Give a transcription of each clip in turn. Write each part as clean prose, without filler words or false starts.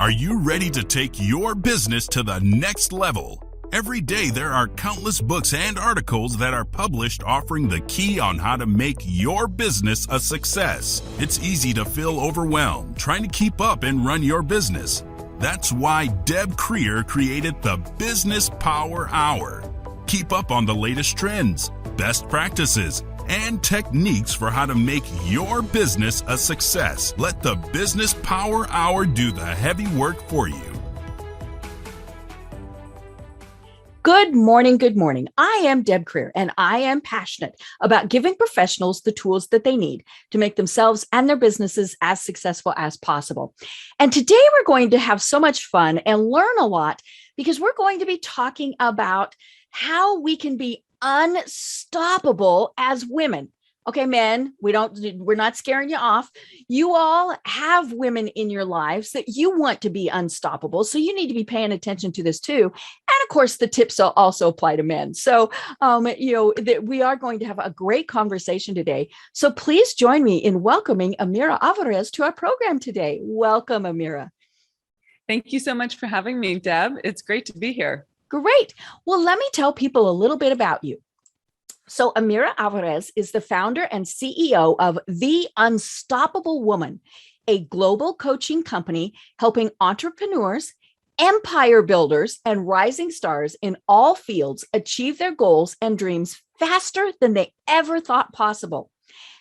Are you ready to take your business to the next level? Every day there are countless books and articles that are published offering the key on how to make your business a success. It's easy to feel overwhelmed trying to keep up and run your business. That's why Deb Creer created the Business Power Hour. Keep up on the latest trends, best practices, and techniques for how to make your business a success. Let the Business Power Hour do the heavy work for you. Good morning. Good morning. I am Deb Creer, and I am passionate about giving professionals the tools that they need to make themselves and their businesses as successful as possible. And today we're going to have so much fun and learn a lot because we're going to be talking about how we can be unstoppable as women. Okay, men, we're not scaring you off. You all have women in your lives that you want to be unstoppable. So you need to be paying attention to this too. And of course, the tips also apply to men. So, we are going to have a great conversation today. So please join me in welcoming Amira Alvarez to our program today. Welcome, Amira. Thank you so much for having me, Deb. It's great to be here. Great. Well, let me tell people a little bit about you. So Amira Alvarez is the founder and CEO of The Unstoppable Woman, a global coaching company helping entrepreneurs, empire builders, and rising stars in all fields achieve their goals and dreams faster than they ever thought possible.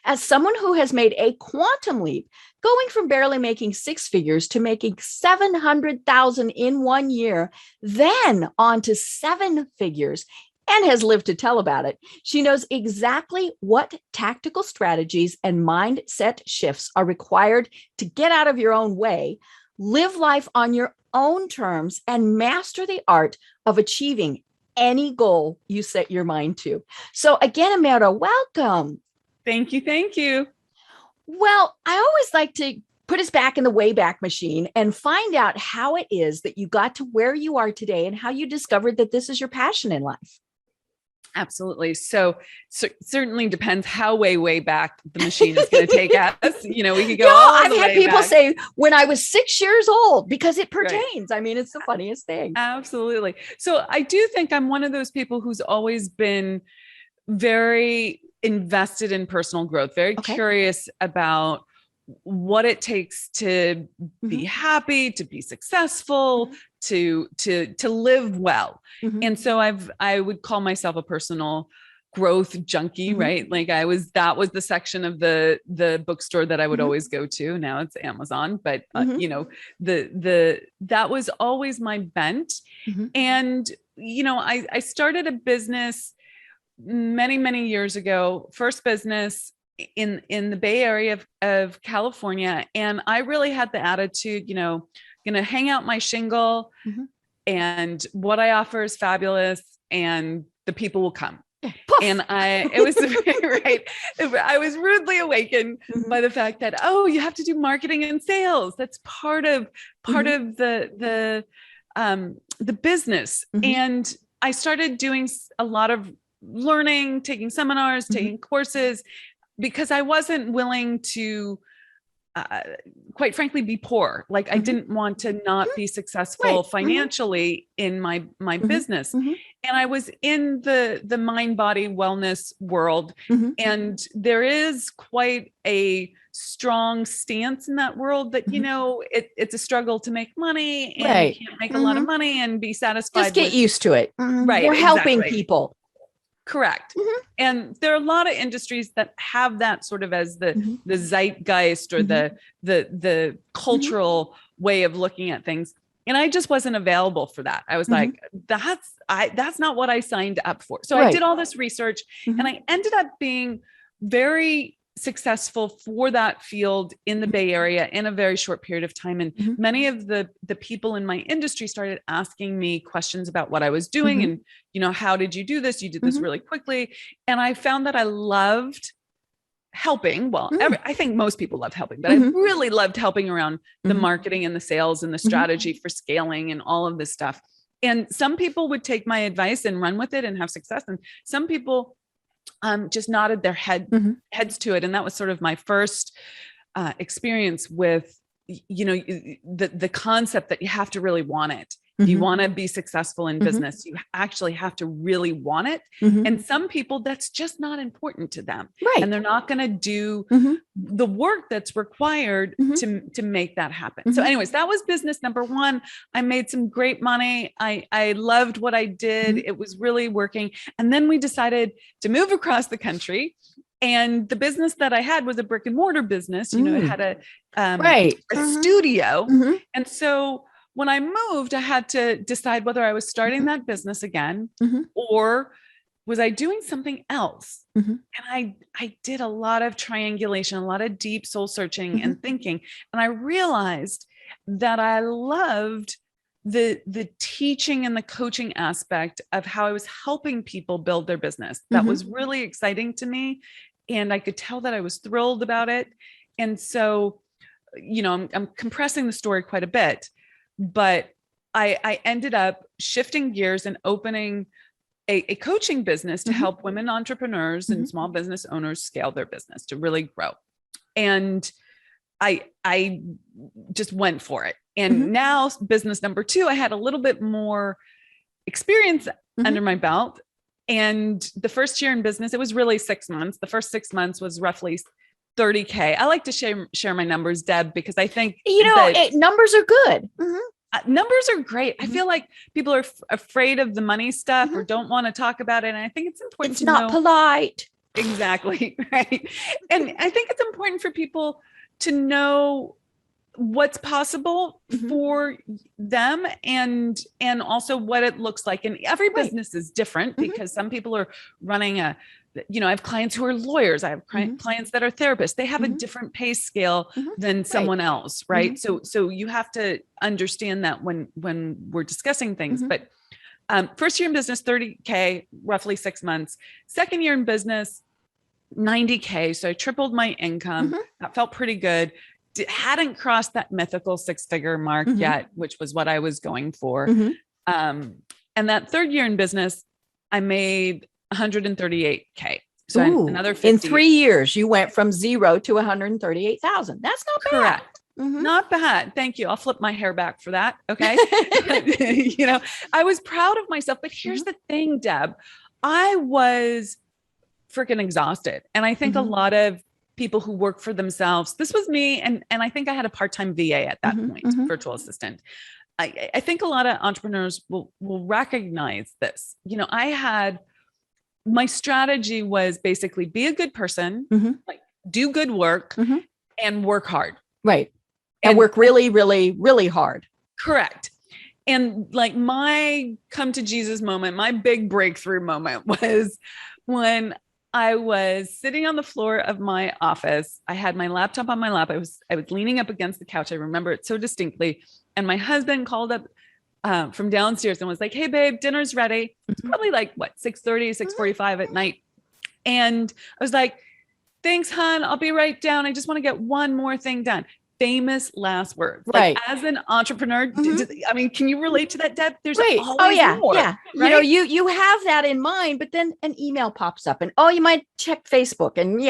As someone who has made a quantum leap, going from barely making six figures to making 700,000 in 1 year, then on to seven figures, and has lived to tell about it, she knows exactly what tactical strategies and mindset shifts are required to get out of your own way, live life on your own terms, and master the art of achieving any goal you set your mind to. So again, Amira, welcome. Thank you. Thank you. Well, I always like to put us back in the Wayback Machine and find out how it is that you got to where you are today and how you discovered that this is your passion in life. Absolutely. So certainly depends how way back the machine is going to take us. We could go. I've had people say when I was 6 years old because it pertains. Right. I mean, it's the funniest thing. Absolutely. So I do think I'm one of those people who's always been very invested in personal growth, very curious about what it takes to be happy, to be successful, to live well. And so I would call myself a personal growth junkie, right? Like that was the section of the bookstore that I would always go to. Now it's Amazon, but that was always my bent. And, I started a business many years ago, first business in the Bay Area of California. And I really had the attitude, going to hang out my shingle and what I offer is fabulous and the people will come. And it was right. I was rudely awakened by the fact that, you have to do marketing and sales. That's part of the business. And I started doing a lot of learning, taking seminars, taking courses, because I wasn't willing to, quite frankly, be poor. Like I didn't want to not be successful financially in my business. And I was in the mind body wellness world. And there is quite a strong stance in that world that, it's a struggle to make money and you can't make a lot of money and be satisfied. Just get used to it. Right. We're helping people. Correct. And there are a lot of industries that have that sort of as the zeitgeist or the cultural way of looking at things. And I just wasn't available for that. I was like, that's not what I signed up for. So I did all this research and I ended up being very successful for that field in the Bay Area in a very short period of time. And many of the people in my industry started asking me questions about what I was doing. And, how did you do this? You did this really quickly. And I found that I loved helping. Well, I think most people love helping, but I really loved helping around the marketing and the sales and the strategy for scaling and all of this stuff. And some people would take my advice and run with it and have success. And some people just nodded their heads to it. And that was sort of my first experience with the concept that you have to really want it. If you want to be successful in business, you actually have to really want it. And some people, that's just not important to them. Right. And they're not going to do the work that's required to make that happen. So anyways, that was business number one. I made some great money. I loved what I did. It was really working. And then we decided to move across the country. And the business that I had was a brick and mortar business. It had a studio. And so when I moved, I had to decide whether I was starting that business again or was I doing something else? And I did a lot of triangulation, a lot of deep soul searching and thinking. And I realized that I loved the teaching and the coaching aspect of how I was helping people build their business. That was really exciting to me. And I could tell that I was thrilled about it. And so, I'm compressing the story quite a bit, but I ended up shifting gears and opening a coaching business to help women entrepreneurs and small business owners scale their business to really grow. And I just went for it. And now business number two, I had a little bit more experience under my belt. And the first year in business, it was really 6 months. The first 6 months was roughly 30K. I like to share my numbers, Deb, because I think, numbers are good. Numbers are great. I feel like people are afraid of the money stuff or don't want to talk about it. And I think it's important to know. It's not polite. Exactly. Right. And I think it's important for people to know what's possible for them and also what it looks like. And every business is different because some people are running I have clients who are lawyers. I have clients that are therapists. They have a different pay scale than someone else. Right. So you have to understand that when we're discussing things, but first year in business, 30K, roughly 6 months. Second year in business, 90K. So I tripled my income. That felt pretty good. Hadn't crossed that mythical 6-figure mark yet, which was what I was going for. And that third year in business, I made 138K. So another 50. In 3 years, you went from 0 to 138,000. That's not bad. Correct. Not bad. Thank you. I'll flip my hair back for that. Okay. I was proud of myself, but here's the thing, Deb, I was freaking exhausted. And I think a lot of people who work for themselves, this was me. And I think I had a part-time VA at that point, virtual assistant. I think a lot of entrepreneurs will recognize this. My strategy was basically be a good person, like do good work and work hard. Right. And work really, really, really hard. Correct. And like my come to Jesus moment, my big breakthrough moment was when I was sitting on the floor of my office. I had my laptop on my lap. I was leaning up against the couch. I remember it so distinctly. And my husband called up from downstairs and was like, "Hey babe, dinner's ready." It's probably like 6:30, 6:45 at night. And I was like, "Thanks, hon. I'll be right down. I just want to get one more thing done." Famous last words. Right. Like, as an entrepreneur, can you relate to that, Deb? There's always more. Yeah. Right? You have that in mind, but then an email pops up and you might check Facebook and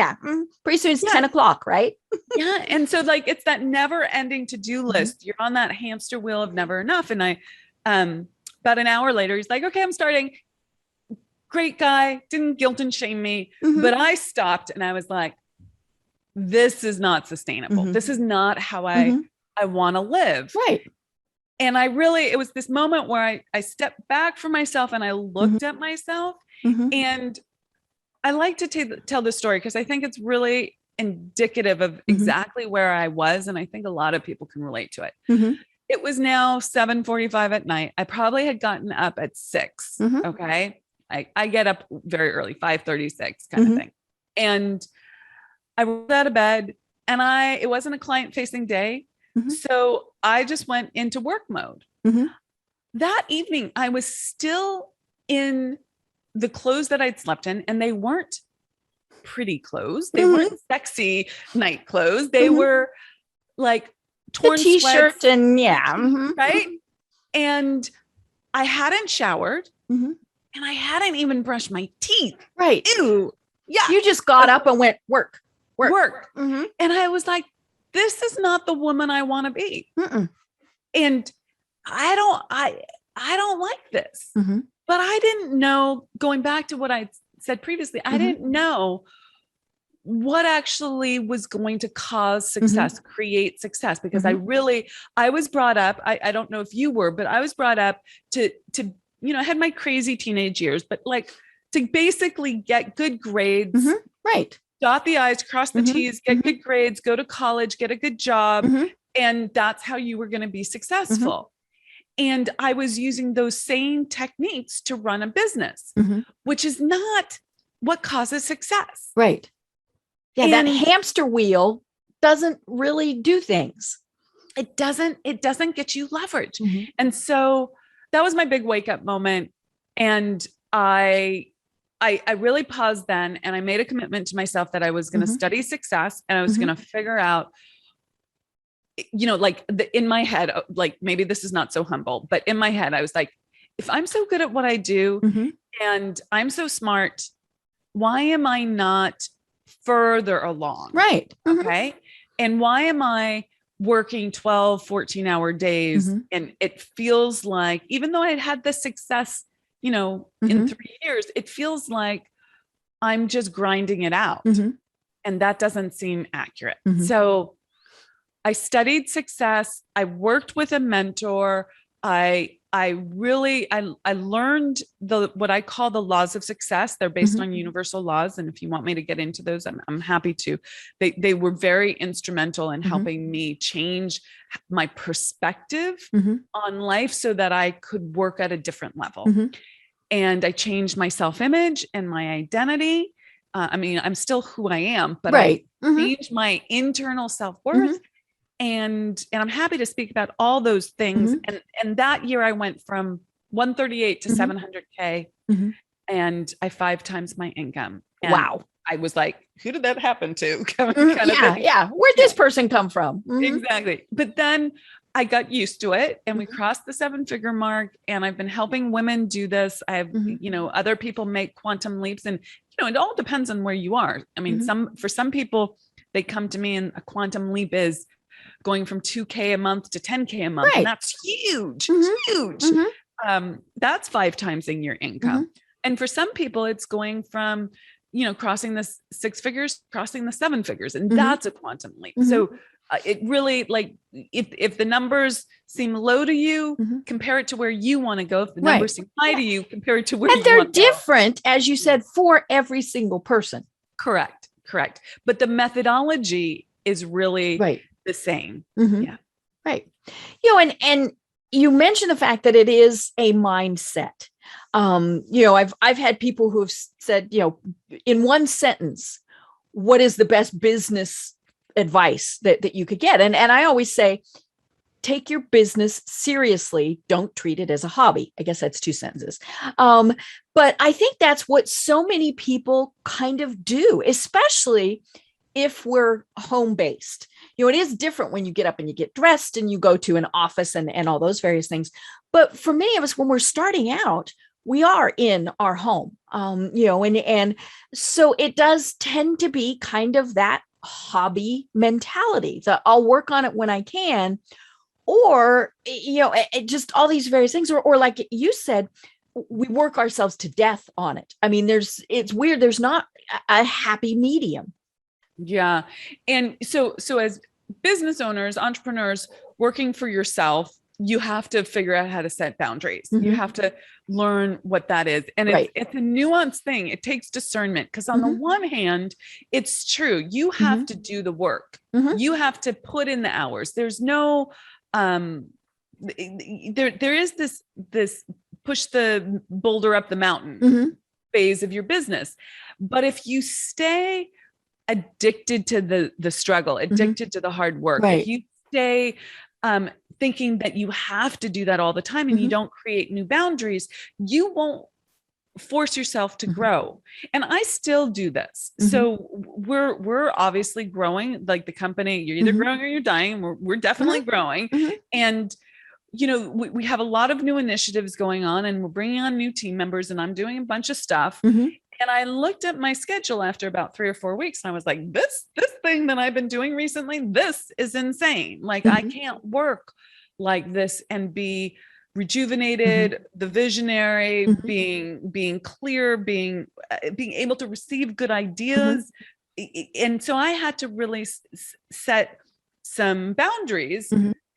pretty soon it's 10 o'clock, right? Yeah. And so it's that never ending to-do list. You're on that hamster wheel of never enough. And I, about an hour later, he's like, "Okay, I'm starting." Great guy. Didn't guilt and shame me, but I stopped and I was like, this is not sustainable. This is not how I want to live. Right. And it was this moment where I stepped back from myself and I looked at myself and I like to tell this story because I think it's really indicative of exactly where I was. And I think a lot of people can relate to it. It was now 7:45 at night. I probably had gotten up at 6. Okay. I get up very early, 5:36 kind of thing. And I rolled out of bed and it wasn't a client facing day. So I just went into work mode. That evening, I was still in the clothes that I'd slept in, and they weren't pretty clothes. They weren't sexy night clothes. They were like torn t-shirt sweats, and right. And I hadn't showered and I hadn't even brushed my teeth. Right. Ew. Yeah. You just got up and went work. And I was like, this is not the woman I want to be. Mm-mm. And I don't like this. Mm-hmm. But I didn't know, going back to what I said previously, I didn't know what actually was going to cause success, create success, because I was brought up, I don't know if you were, but I was brought up to, I had my crazy teenage years, but like to basically get good grades, right. Dot the I's, cross the T's, get good grades, go to college, get a good job. And that's how you were going to be successful. And I was using those same techniques to run a business, which is not what causes success. Right. Yeah. That hamster wheel doesn't really do things. It doesn't get you leverage. And so that was my big wake up moment. And I really paused then, and I made a commitment to myself that I was going to study success, and I was going to figure out, like in my head, like maybe this is not so humble, but in my head, I was like, if I'm so good at what I do and I'm so smart, why am I not further along? Right. Okay. And why am I working 12, 14-hour days? And it feels like, even though I had this success, in 3 years, it feels like I'm just grinding it out. And that doesn't seem accurate. So I studied success. I worked with a mentor. I learned what I call the laws of success. They're based on universal laws. And if you want me to get into those, I'm happy to. They were very instrumental in helping me change my perspective on life so that I could work at a different level. And I changed my self-image and my identity. I'm still who I am, but I changed my internal self-worth. And I'm happy to speak about all those things. And that year I went from 138 to 700K, and I 5 times my income. And wow. I was like, who did that happen to? Yeah. Where'd this person come from? Exactly. But then I got used to it, and we crossed the 7-figure mark, and I've been helping women do this. I've, other people make quantum leaps, and, it all depends on where you are. I mean, for some people, they come to me and a quantum leap is going from 2K a month to 10K a month. Right. And that's huge, huge. That's 5 times in your income. And for some people, it's going from, crossing the 6 figures, crossing the 7 figures. And that's a quantum leap. So it really, like, if the numbers seem low to you, compare it to where you want to go. If the numbers seem high to you, compare it to where you want to go. And they're different, as you said, for every single person. Correct. But the methodology is really the same. Yeah. Right. And you mentioned the fact that it is a mindset. I've had people who have said, in one sentence, what is the best business advice that you could get? And I always say, take your business seriously. Don't treat it as a hobby. I guess that's 2 sentences. But I think that's what so many people kind of do, especially if we're home-based. It is different when you get up and you get dressed and you go to an office and all those various things. But for many of us, when we're starting out, we are in our home, and so it does tend to be kind of that hobby mentality that I'll work on it when I can, or, just all these various things, or like you said, we work ourselves to death on it. I mean, it's weird. There's not a happy medium. Yeah. And so as business owners, entrepreneurs working for yourself, you have to figure out how to set boundaries. You have to learn what that is. And it's a nuanced thing. It takes discernment, because on the one hand, it's true. You have to do the work. You have to put in the hours. There's no, there is this push the boulder up the mountain phase of your business. But if you stay addicted to the struggle, addicted to the hard work, if you stay thinking that you have to do that all the time and you don't create new boundaries, you won't force yourself to grow. And I still do this. So we're obviously growing, like the company, you're either growing or you're dying. We're definitely growing. And, we have a lot of new initiatives going on, and we're bringing on new team members, and I'm doing a bunch of stuff. And I looked at my schedule after about 3 or 4 weeks and I was like, this thing that I've been doing recently, this is insane. Like I can't work like this and be rejuvenated, the visionary, being clear, being able to receive good ideas. And so I had to really set some boundaries.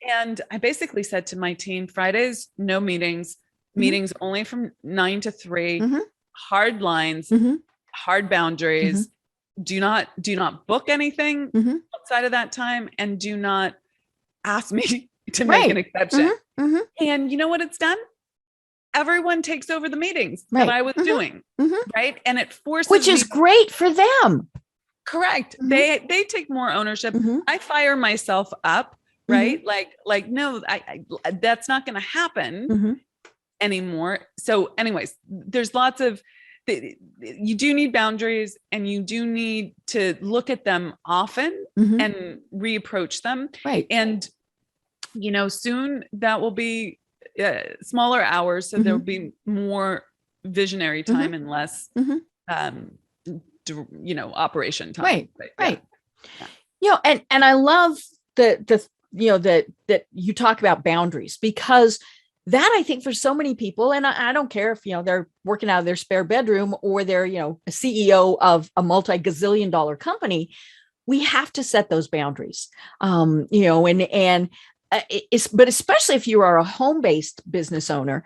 And I basically said to my team, Fridays, no meetings, meetings only from 9 to 3, hard lines, hard boundaries. Do not book anything outside of that time, and do not ask me to make an exception. And you know what it's done? Everyone takes over the meetings that I was doing, right? And it forces which is great for them. Correct. They take more ownership. I fire myself up, right? Like no, I that's not going to happen anymore. So anyways, there's lots of, you do need boundaries, and you do need to look at them often and reapproach them. Right. And, soon that will be smaller hours. So there'll be more visionary time and less, operation time. Right. But, right. Yeah. And I love that you talk about boundaries, because that, I think, for so many people, and I don't care if, they're working out of their spare bedroom or they're, a CEO of a multi-gazillion dollar company, we have to set those boundaries. But especially if you are a home-based business owner,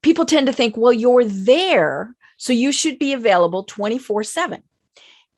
people tend to think, well, you're there, so you should be available 24/7.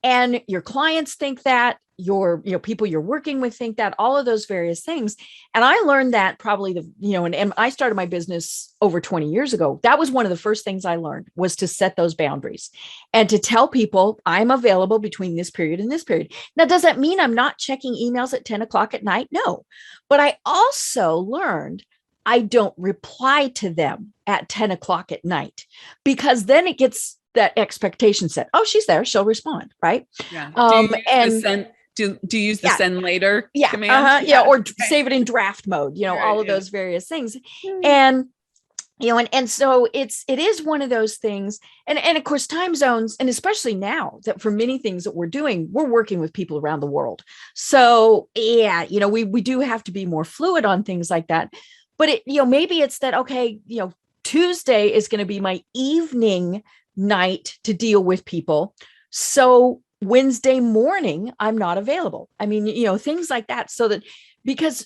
And your clients think that, your people you're working with think that, all of those various things. And I learned that probably and I started my business over 20 years ago. That was one of the first things I learned, was to set those boundaries and to tell people I'm available between this period and this period. Now, does that mean I'm not checking emails at 10 o'clock at night? No. But I also learned I don't reply to them at 10 o'clock at night, because then it gets that expectation set. Oh, she's there, she'll respond. Right. Yeah. Do you use the send later command? Or save it in draft mode, all of those various things. And, and so it is one of those things. And of course, time zones, and especially now that for many things that we're doing, we're working with people around the world. So we do have to be more fluid on things like that. But maybe it's that, okay, Tuesday is going to be my evening night to deal with people. So Wednesday morning, I'm not available. I mean, things like that. So that, because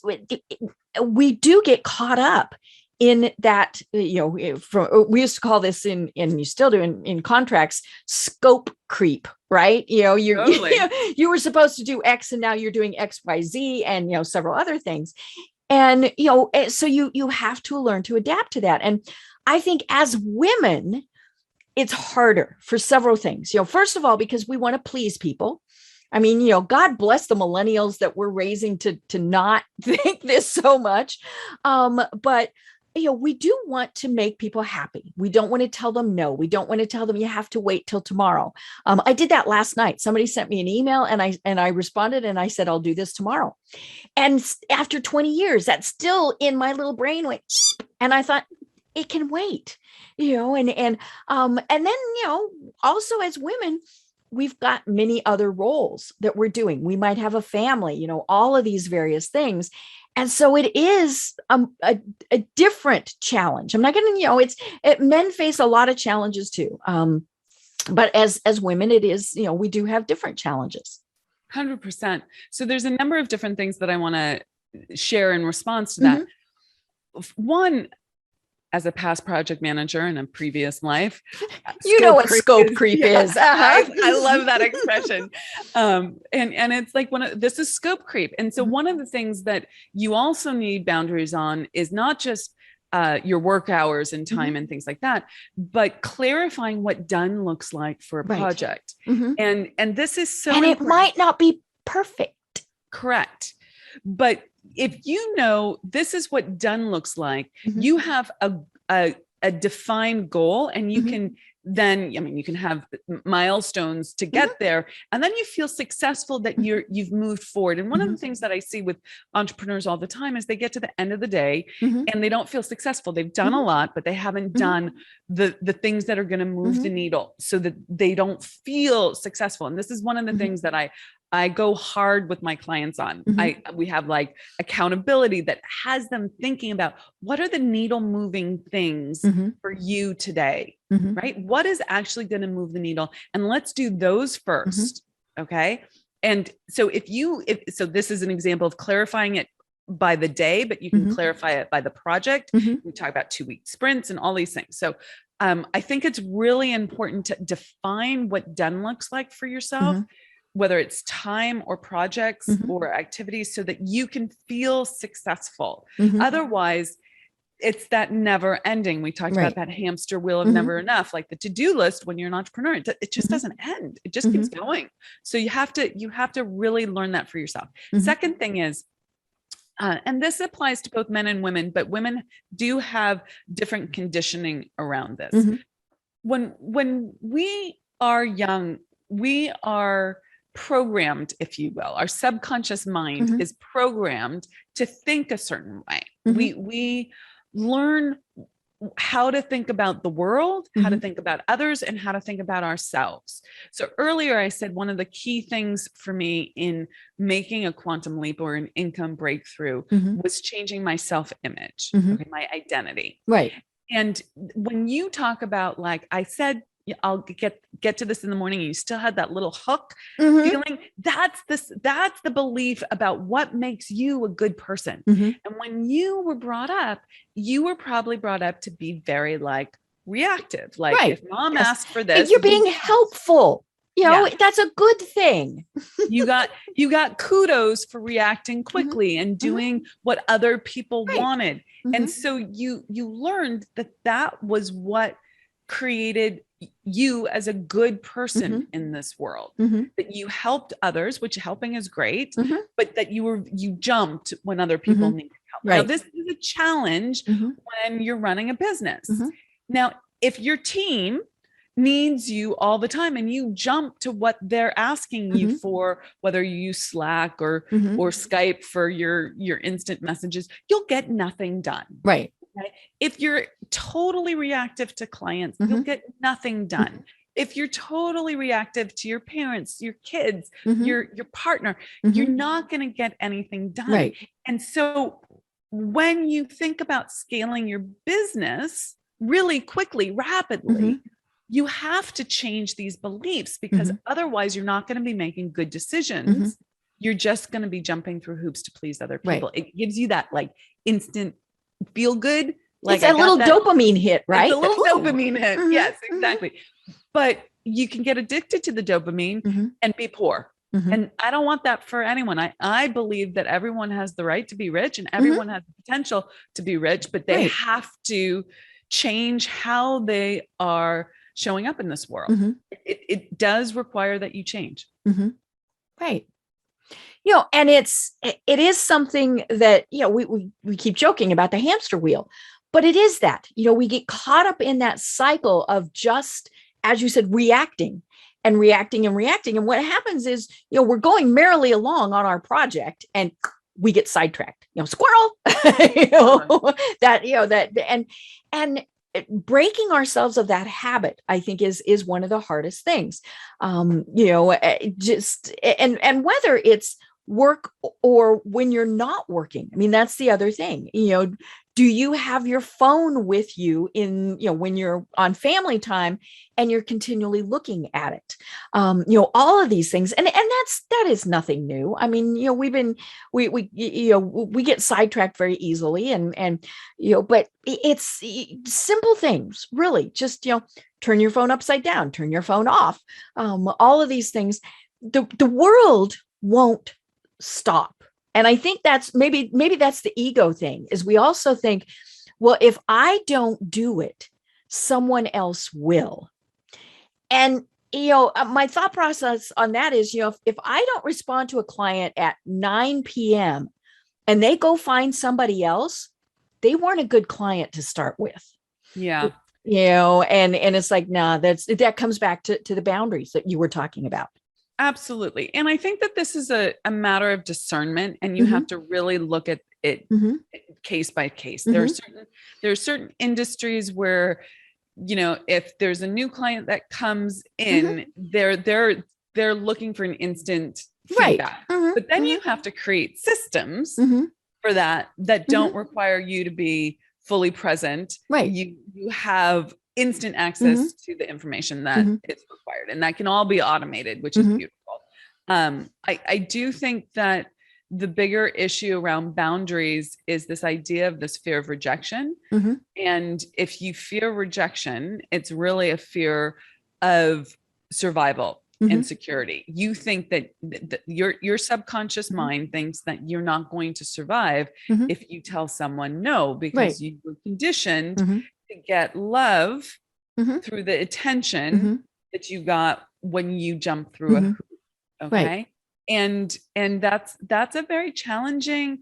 we do get caught up in that, we used to call this and you still do in contracts, scope creep, right? You were supposed to do X and now you're doing X, Y, Z, and, several other things. And, so you have to learn to adapt to that. And I think as women, it's harder for several things. First of all, because we want to please people. I mean, God bless the millennials that we're raising to not think this so much. But we do want to make people happy. We don't want to tell them no. We don't want to tell them you have to wait till tomorrow. I did that last night. Somebody sent me an email and I responded and I said, I'll do this tomorrow. And after 20 years, that's still in my little brain went, and I thought, it can wait, and then, also as women, we've got many other roles that we're doing. We might have a family, all of these various things. And so it is a different challenge. I'm not going to, men face a lot of challenges too. But as women, it is, we do have different challenges. 100%. So there's a number of different things that I want to share in response to that. One, as a past project manager in a previous life, what scope creep is. I love that expression. And it's like this is scope creep. And so one of the things that you also need boundaries on is not just your work hours and time and things like that, but clarifying what done looks like for a project. And this is so important. It might not be perfect. Correct. But if this is what done looks like, you have a defined goal, and you can then, I mean, you can have milestones to get there, and then you feel successful that you've moved forward. And one of the things that I see with entrepreneurs all the time is they get to the end of the day and they don't feel successful. They've done a lot, but they haven't done the things that are going to move the needle, so that they don't feel successful. And this is one of the things that I go hard with my clients on. We have like accountability that has them thinking about, what are the needle moving things for you today, right? What is actually going to move the needle? And let's do those first. Okay. And so so this is an example of clarifying it by the day, but you can clarify it by the project. We talk about 2-week sprints and all these things. So I think it's really important to define what done looks like for yourself, whether it's time or projects or activities, so that you can feel successful. Otherwise, it's that never ending. We talked about that hamster wheel of never enough, like the to-do list. When you're an entrepreneur, it just doesn't end. It just keeps going. So you have to really learn that for yourself. Second thing is, and this applies to both men and women, but women do have different conditioning around this. When we are young, we are programmed, if you will. Our subconscious mind is programmed to think a certain way. We learn how to think about the world, how to think about others, and how to think about ourselves. So earlier I said one of the key things for me in making a quantum leap or an income breakthrough was changing my self-image, my identity. Right. And when you talk about, like I said, I'll get to this in the morning, you still had that little hook feeling. That's the belief about what makes you a good person. And when you were brought up, you were probably brought up to be very like reactive. Like if mom asked for this, and you're being helpful. You know, that's a good thing. you got kudos for reacting quickly and doing what other people wanted. And so you learned that was what created you as a good person in this world, that you helped others, which helping is great, but that you jumped when other people needed help. Now, this is a challenge when you're running a business. Now, if your team needs you all the time and you jump to what they're asking you for, whether you use Slack or Skype for your instant messages, you'll get nothing done. Right. Okay? If you're totally reactive to clients, you'll get nothing done. If you're totally reactive to your parents, your kids, your partner, you're not going to get anything done. Right. And so when you think about scaling your business really quickly, rapidly, you have to change these beliefs, because otherwise you're not going to be making good decisions. You're just going to be jumping through hoops to please other people. It gives you that like instant feel good. Like it's a little dopamine hit, right? It's a little dopamine hit. Yes, exactly. But you can get addicted to the dopamine and be poor. And I don't want that for anyone. I believe that everyone has the right to be rich and everyone has the potential to be rich, but they have to change how they are showing up in this world. It does require that you change. Right. You know, and it is something that, you know, we keep joking about the hamster wheel, but it is that, you know, we get caught up in that cycle of just, as you said, reacting and reacting and reacting. And what happens is, you know, we're going merrily along on our project and we get sidetracked, you know, squirrel, and breaking ourselves of that habit, I think is one of the hardest things. You know, just, and whether it's work or when you're not working. I mean, that's the other thing. You know, do you have your phone with you in, you know, when you're on family time and you're continually looking at it? You know, all of these things, and that is nothing new. I mean, you know, we get sidetracked very easily, and you know, but it's simple things, really. Just, you know, turn your phone upside down, turn your phone off. All of these things, the world won't stop. And I think that's maybe that's the ego thing, is we also think, well, if I don't do it, someone else will. And, you know, my thought process on that is, you know, if I don't respond to a client at 9 p.m. and they go find somebody else, they weren't a good client to start with. Yeah. and it's like, nah, that comes back to the boundaries that you were talking about. Absolutely. And I think that this is a matter of discernment, and you have to really look at it case by case. There are certain industries where, if there's a new client that comes in, they're looking for an instant feedback. But then you have to create systems for that don't require you to be fully present. Right. You have instant access to the information that is required, and that can all be automated, which is beautiful. I do think that the bigger issue around boundaries is this idea of this fear of rejection. And if you fear rejection, it's really a fear of survival and security. You think that your subconscious mind thinks that you're not going to survive if you tell someone no, because you were conditioned to get love through the attention that you got when you jump through a hoop. Okay. And that's a very challenging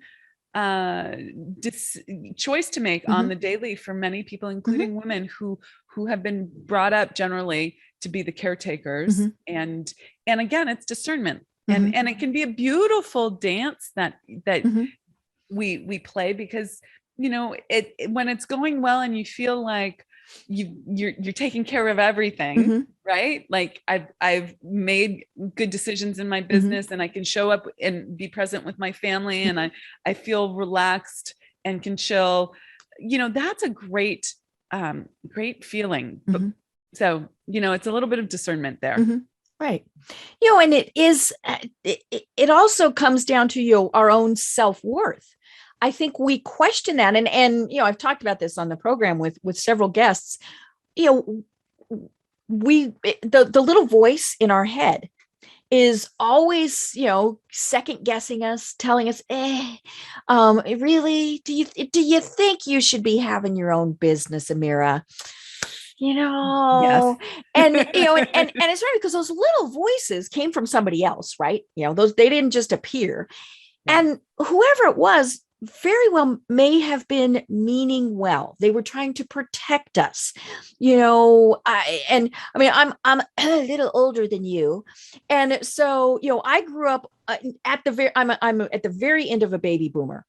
choice to make on the daily for many people, including women who have been brought up generally to be the caretakers. And again, it's discernment, and it can be a beautiful dance that we play, because when it's going well and you feel like you're taking care of everything, right? Like I've made good decisions in my business, and I can show up and be present with my family, and I feel relaxed and can chill. That's a great feeling. So, it's a little bit of discernment there. Right. And it is, it also comes down to our own self-worth. I think we question that. And I've talked about this on the program with several guests. The little voice in our head is always, second guessing us, telling us, really, do you think you should be having your own business, Amira? Yes. and it's right, because those little voices came from somebody else, right? They didn't just appear. And whoever it was very well may have been meaning well. They were trying to protect us. I'm a little older than you. And so, I grew up I'm at the very end of a baby boomer.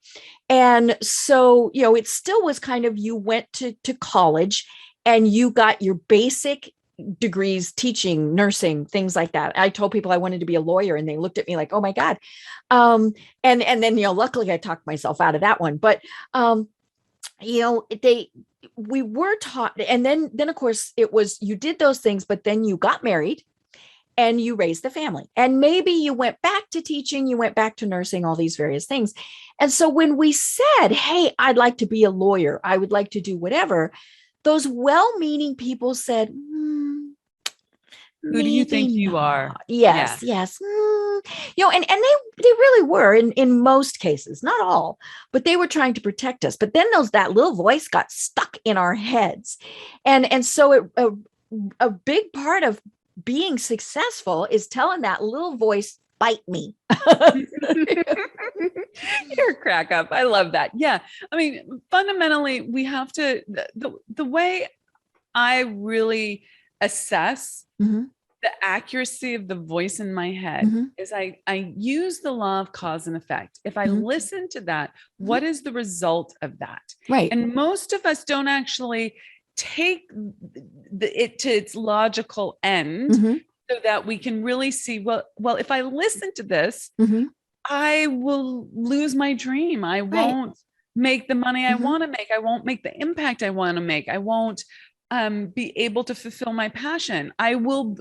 And so, it still was kind of, you went to college and you got your basic degrees, teaching, nursing, things like that. I told people I wanted to be a lawyer, and they looked at me like, oh my God. And then, luckily I talked myself out of that one, but, we were taught, and then of course it was, you did those things, but then you got married and you raised the family, and maybe you went back to teaching, you went back to nursing, all these various things. And so when we said, hey, I'd like to be a lawyer, I would like to do whatever, those well-meaning people said, who do you think you are? Yes. And they really were in most cases, not all, but they were trying to protect us. But then that little voice got stuck in our heads. And so a big part of being successful is telling that little voice, bite me. You're a crack up. I love that. Yeah. I mean, fundamentally, we have to, the way I really assess the accuracy of the voice in my head is I use the law of cause and effect. If I listen to that, what is the result of that? Right. And most of us don't actually take it to its logical end, so that we can really see, well, if I listen to this, I will lose my dream. I won't make the money I want to make. I won't make the impact I want to make. I won't be able to fulfill my passion. I will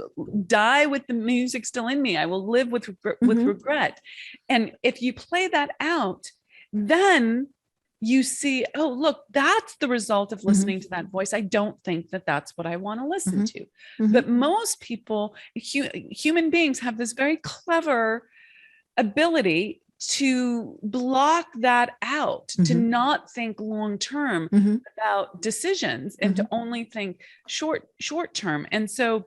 die with the music still in me. I will live with regret. And if you play that out, then you see, oh, look, that's the result of listening to that voice. I don't think that that's what I want to listen to. But most people, human beings, have this very clever ability to block that out, to not think long term about decisions, and to only think short term. And so,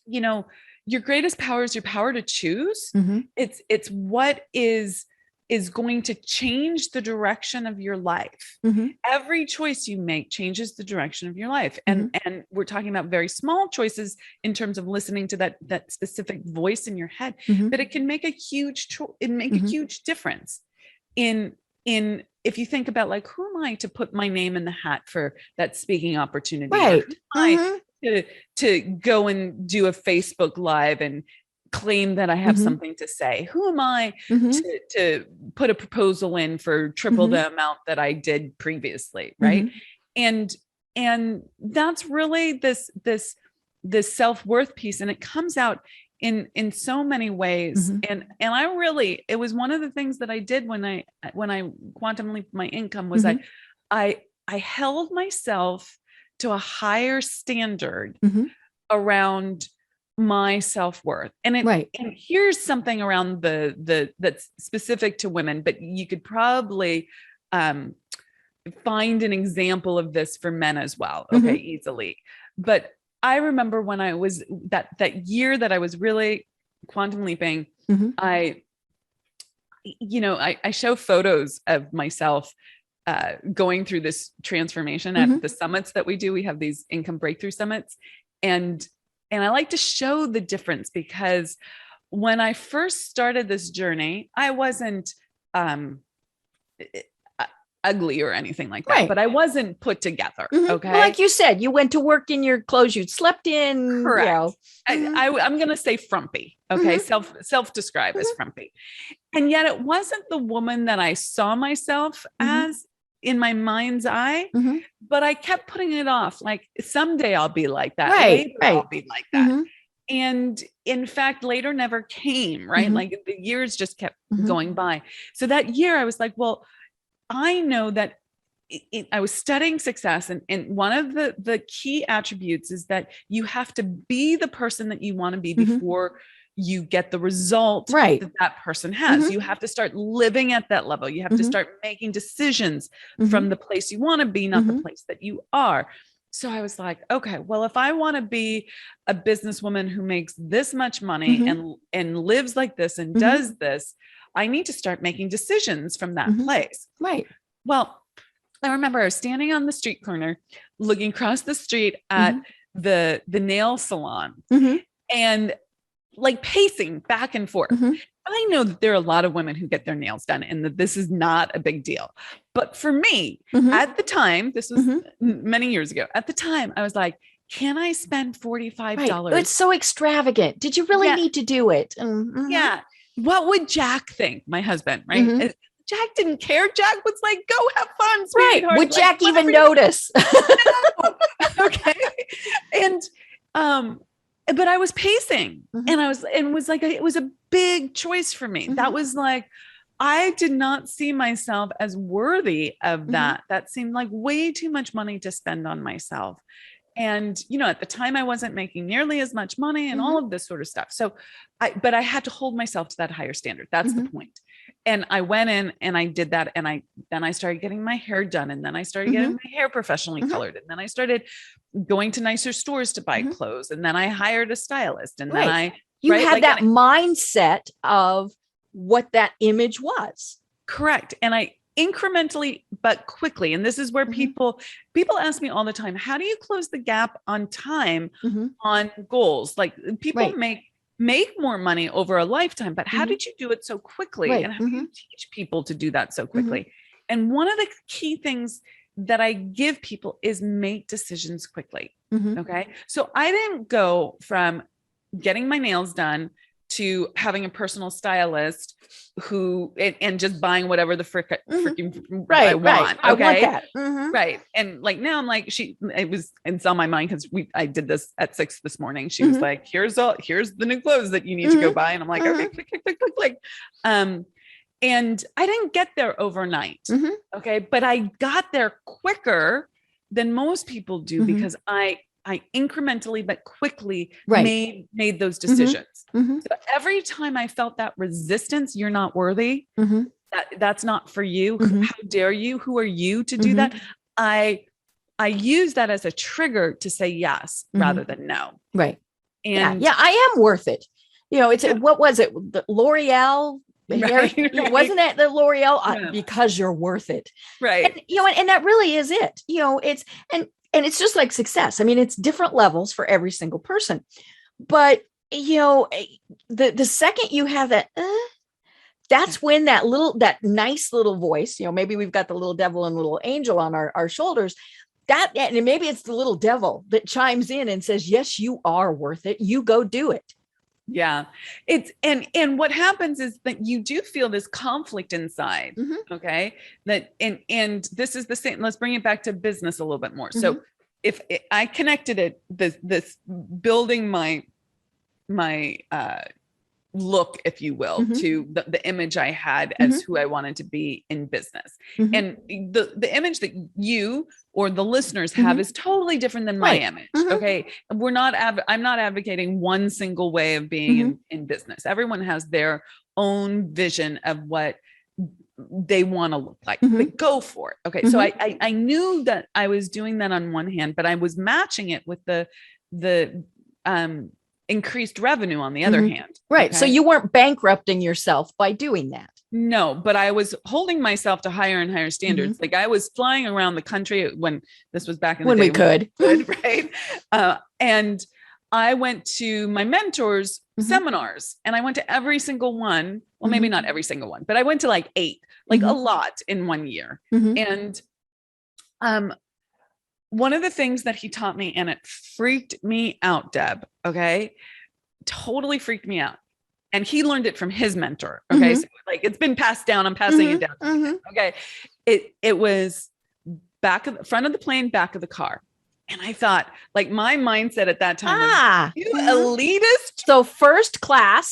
your greatest power is your power to choose. It's what is is going to change the direction of your life. Every choice you make changes the direction of your life. And we're talking about very small choices in terms of listening to that specific voice in your head, but it can make a huge a huge difference in if you think about like, who am I to put my name in the hat for that speaking opportunity? Right. To go and do a Facebook Live and claim that I have something to say? Who am I to put a proposal in for triple the amount that I did previously? Right. And that's really this self-worth piece. And it comes out in so many ways. And I really, it was one of the things that I did when I quantum leaped my income was I held myself to a higher standard around my self-worth. And and here's something around that's specific to women, but you could probably find an example of this for men as well. Okay. Easily. But I remember when I was that year that I was really quantum leaping, I show photos of myself going through this transformation at the summits that we do. We have these income breakthrough summits, and I like to show the difference because when I first started this journey, I wasn't ugly or anything like that, but I wasn't put together. Okay. Well, like you said, you went to work in your clothes you'd slept in. Correct. I'm going to say frumpy. Okay. Self-describe as frumpy. And yet it wasn't the woman that I saw myself as in my mind's eye, but I kept putting it off. Like someday I'll be like that. Later I'll be like that. And in fact, later never came. Right. Like the years just kept going by. So that year I was like, well, I know that I was studying success. And one of the key attributes is that you have to be the person that you want to be before you get the result that person has. You have to start living at that level. You have to start making decisions from the place you want to be, not the place that you are. So I was like, okay, well, if I want to be a businesswoman who makes this much money and lives like this and does this, I need to start making decisions from that place. Right. Well, I remember I was standing on the street corner, looking across the street at the nail salon and like pacing back and forth. I know that there are a lot of women who get their nails done and that this is not a big deal. But for me, at the time, this was many years ago, at the time, I was like, can I spend $45? It's so extravagant. Did you really need to do it? Yeah. What would Jack think? My husband, right? Jack didn't care. Jack was like, go have fun, sweetheart. Right. Would Jack even notice? Okay. And, but I was pacing and it was a big choice for me. That was like, I did not see myself as worthy of that. That seemed like way too much money to spend on myself. And, at the time I wasn't making nearly as much money and all of this sort of stuff. So but I had to hold myself to that higher standard. That's the point. And I went in and I did that. And then I started getting my hair done. And then I started getting my hair professionally colored. And then I started going to nicer stores to buy clothes. And then I hired a stylist. And then you had that mindset of what that image was. Correct. And I incrementally, but quickly. And this is where people ask me all the time, how do you close the gap on time on goals? Like people make more money over a lifetime, but how did you do it so quickly? And how do you teach people to do that so quickly? And one of the key things that I give people is make decisions quickly. Okay. So I didn't go from getting my nails done to having a personal stylist who and just buying whatever the freaking I want. Okay. I want that. Right. And like, now I'm like, it's on my mind because I did this at 6 this morning. She was like, here's the new clothes that you need to go buy. And I'm like, okay, click. And I didn't get there overnight. Okay. But I got there quicker than most people do because I incrementally but quickly made those decisions. So every time I felt that resistance, you're not worthy, that's not for you. How dare you? Who are you to do that? I use that as a trigger to say yes rather than no. Right. And I am worth it. It's what was it? The L'Oreal Right, right. Wasn't that the L'Oreal? Yeah. Because you're worth it. Right. And, and that really is it. And it's just like success. I mean, it's different levels for every single person. But, the second you have that, that's when that nice little voice, maybe we've got the little devil and little angel on our shoulders, and maybe it's the little devil that chimes in and says, yes, you are worth it. You go do it. Yeah. It's, and what happens is that you do feel this conflict inside. Okay. And this is the same. Let's bring it back to business a little bit more. So if I connected it, this building my look, if you will, to the image I had as who I wanted to be in business. And the image that you or the listeners have is totally different than my image. Okay. I'm not advocating one single way of being in business. Everyone has their own vision of what they want to look like. But go for it. Okay. So I knew that I was doing that on one hand, but I was matching it with the increased revenue on the other hand. Right. Okay? So you weren't bankrupting yourself by doing that. No, but I was holding myself to higher and higher standards. Like I was flying around the country when this was back in the day. We could. Right. And I went to my mentors' seminars, and I went to every single one. Well, maybe not every single one, but I went to like 8, like a lot in 1 year. And one of the things that he taught me, and it freaked me out, Deb, okay, totally freaked me out. And he learned it from his mentor. Okay. So like it's been passed down. I'm passing it down. Okay. It was front of the plane, back of the car. And I thought, like, my mindset at that time was, you elitist. So first class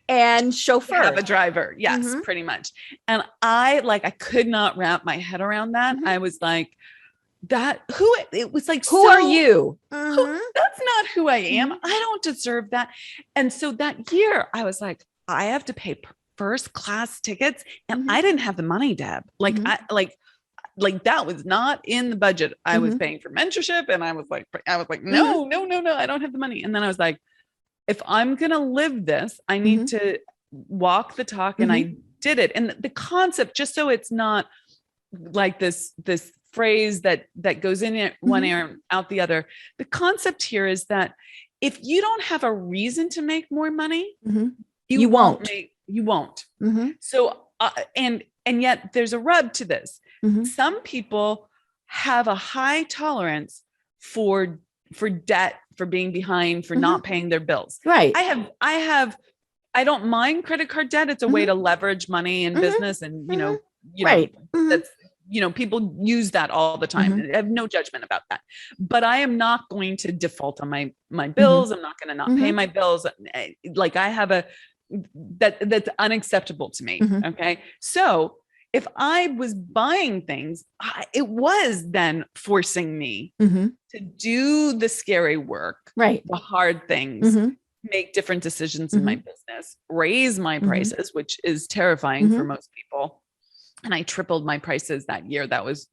and chauffeur. Have a driver. Yes, pretty much. And I could not wrap my head around that. I was like, it was like, who are you? That's not who I am. I don't deserve that. And so that year I was like, I have to pay first class tickets, and I didn't have the money, Deb. Like like that was not in the budget. I was paying for mentorship, and I was like, no, I don't have the money. And then I was like, if I'm going to live this, I need to walk the talk. And I did it. And the concept, just so it's not like this phrase that goes in one ear and out the other. The concept here is that if you don't have a reason to make more money, you won't. You won't. So, and yet there's a rub to this. Some people have a high tolerance for debt, for being behind, for not paying their bills. Right. I don't mind credit card debt. It's a way to leverage money in business, and right. That's, people use that all the time. I have no judgment about that, but I am not going to default on my bills. I'm not going to not pay my bills. Like I have that's unacceptable to me. Okay. So if I was buying things, it was then forcing me to do the scary work, right? The hard things, make different decisions in my business, raise my prices, which is terrifying for most people. And I tripled my prices that year. That was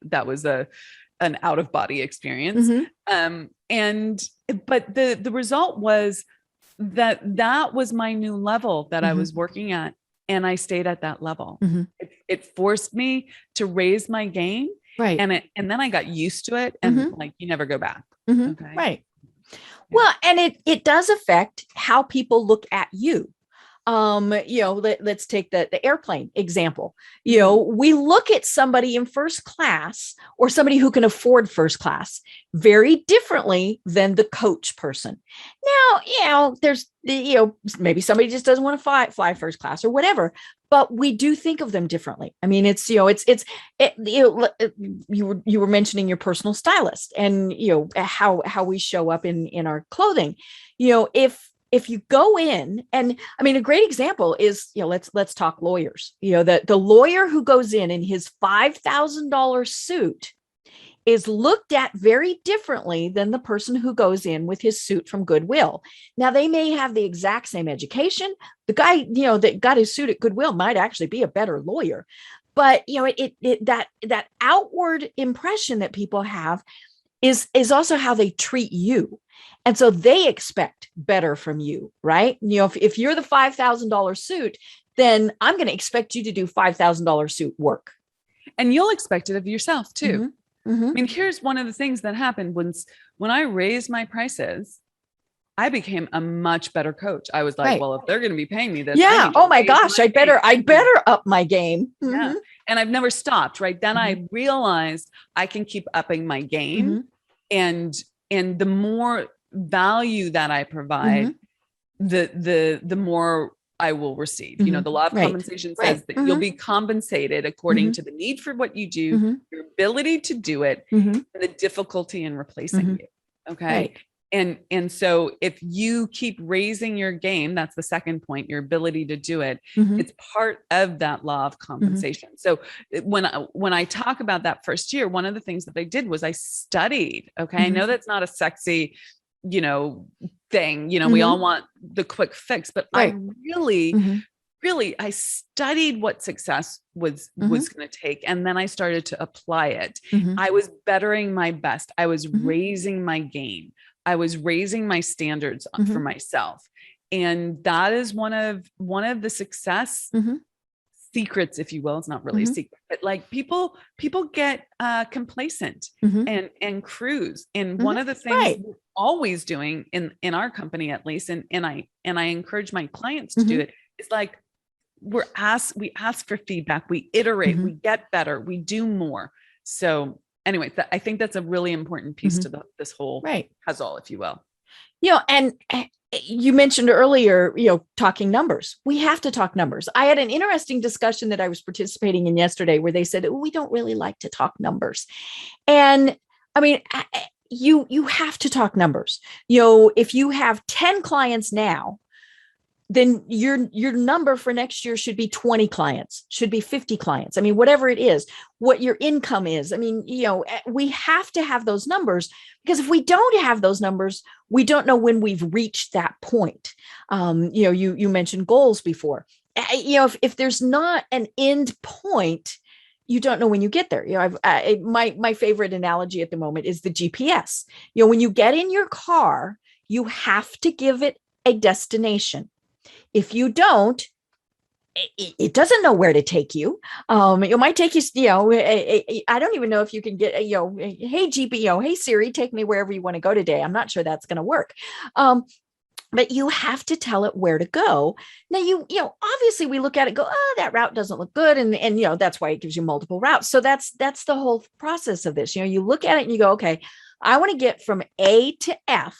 an out of body experience. But the result was that was my new level that I was working at. And I stayed at that level. It forced me to raise my game. Right. And then I got used to it, and like, you never go back. Okay. Right. Well, and it does affect how people look at you. Let's take the airplane example. We look at somebody in first class, or somebody who can afford first class, very differently than the coach person. Now, there's, maybe somebody just doesn't want to fly first class or whatever, but we do think of them differently. I mean, you were mentioning your personal stylist, and, how we show up in our clothing, if you go in, and I mean, a great example is, let's talk lawyers. The lawyer who goes in his $5,000 suit is looked at very differently than the person who goes in with his suit from Goodwill. Now, they may have the exact same education. The guy, that got his suit at Goodwill might actually be a better lawyer, but that outward impression that people have is also how they treat you. And so they expect better from you, right? If you're the $5,000 suit, then I'm going to expect you to do $5,000 suit work. And you'll expect it of yourself too. Mm-hmm. I mean, here's one of the things that happened when I raised my prices, I became a much better coach. I was like, well, if they're going to be paying me this, yeah. Oh my gosh, I'd better up my game. Yeah. And I've never stopped. Right. Then I realized I can keep upping my game. And the more value that I provide, the more I will receive. You know, the law of compensation says that you'll be compensated according to the need for what you do, your ability to do it, and the difficulty in replacing you. Okay. And so if you keep raising your game, that's the second point, your ability to do it, it's part of that law of compensation. So when I talk about that first year, one of the things that I did was I studied. Okay. I know that's not a sexy, you know, thing, you know, we all want the quick fix, but I really, I studied what success was going to take. And then I started to apply it. I was bettering my best. I was raising my game. I was raising my standards for myself. And that is one of the success secrets, if you will. It's not really a secret, but like people get complacent and cruise. And one of the things we're always doing in our company, at least, and I encourage my clients to do it, is like, we ask for feedback, we iterate, we get better, we do more. So anyway, I think that's a really important piece to this whole puzzle, if you will. You know, and you mentioned earlier, you know, talking numbers. We have to talk numbers. I had an interesting discussion that I was participating in yesterday where they said, we don't really like to talk numbers. And I mean, you have to talk numbers. You know, if you have 10 clients now, then your number for next year should be 20 clients, should be 50 clients. I mean, whatever it is, what your income is. I mean, you know, we have to have those numbers, because if we don't have those numbers, we don't know when we've reached that point. You know, you mentioned goals before. You know, if there's not an end point, you don't know when you get there. You know, my favorite analogy at the moment is the GPS. You know, when you get in your car, you have to give it a destination. If you don't, it doesn't know where to take you. It might take you, you know, I don't even know if you can get, you know, hey, GP, you know, hey, Siri, take me wherever you want to go today. I'm not sure that's going to work. But you have to tell it where to go. Now, you know, obviously we look at it, go, oh, that route doesn't look good. And, you know, that's why it gives you multiple routes. So that's the whole process of this. You know, you look at it and you go, okay, I want to get from A to F.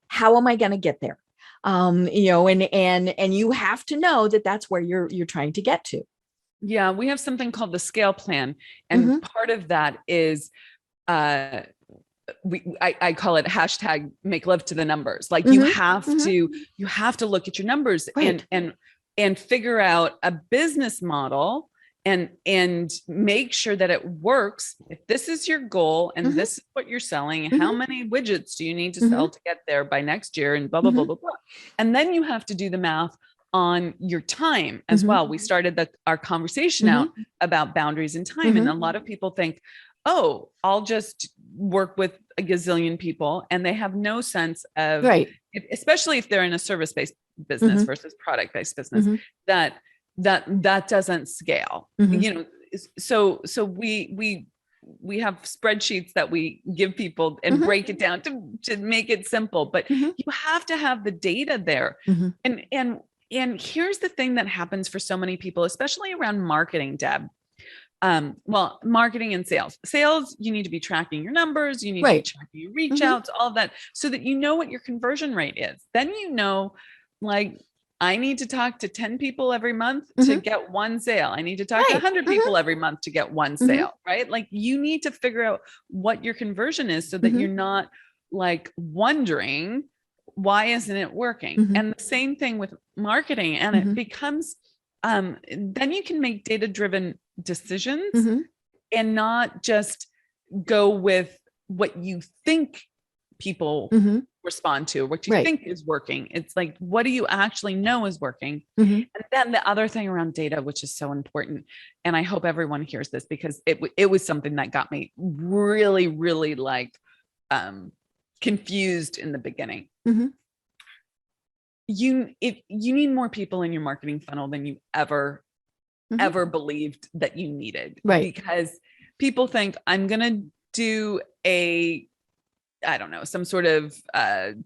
How am I going to get there? You know, and you have to know that that's where you're trying to get to. Yeah. We have something called the scale plan. And part of that is, I call it hashtag make love to the numbers. Like you have to look at your numbers and figure out a business model and make sure that it works. If this is your goal and this is what you're selling, how many widgets do you need to sell to get there by next year, and blah, blah, blah, blah, blah. And then you have to do the math on your time as well. We started our conversation out about boundaries and time. And a lot of people think, oh, I'll just work with a gazillion people, and they have no sense of, especially if they're in a service-based business versus product-based business, that doesn't scale. You know, so we have spreadsheets that we give people and break it down to make it simple, but you have to have the data there. And here's the thing that happens for so many people, especially around marketing, Deb. Well, marketing and sales, you need to be tracking your numbers. You need to be tracking your reach outs, all of that, so that you know what your conversion rate is. Then, you know, like, I need to talk to 10 people every month to get one sale. I need to talk to 100 people every month to get one sale, right? Like, you need to figure out what your conversion is so that you're not like wondering, why isn't it working? And the same thing with marketing. And it becomes, then you can make data-driven decisions and not just go with what you think people respond to, what you think is working. It's like, what do you actually know is working? And then the other thing around data, which is so important, and I hope everyone hears this, because it was something that got me really, really like confused in the beginning. if you need more people in your marketing funnel than you ever believed that you needed. Right. Because people think I'm going to do some sort of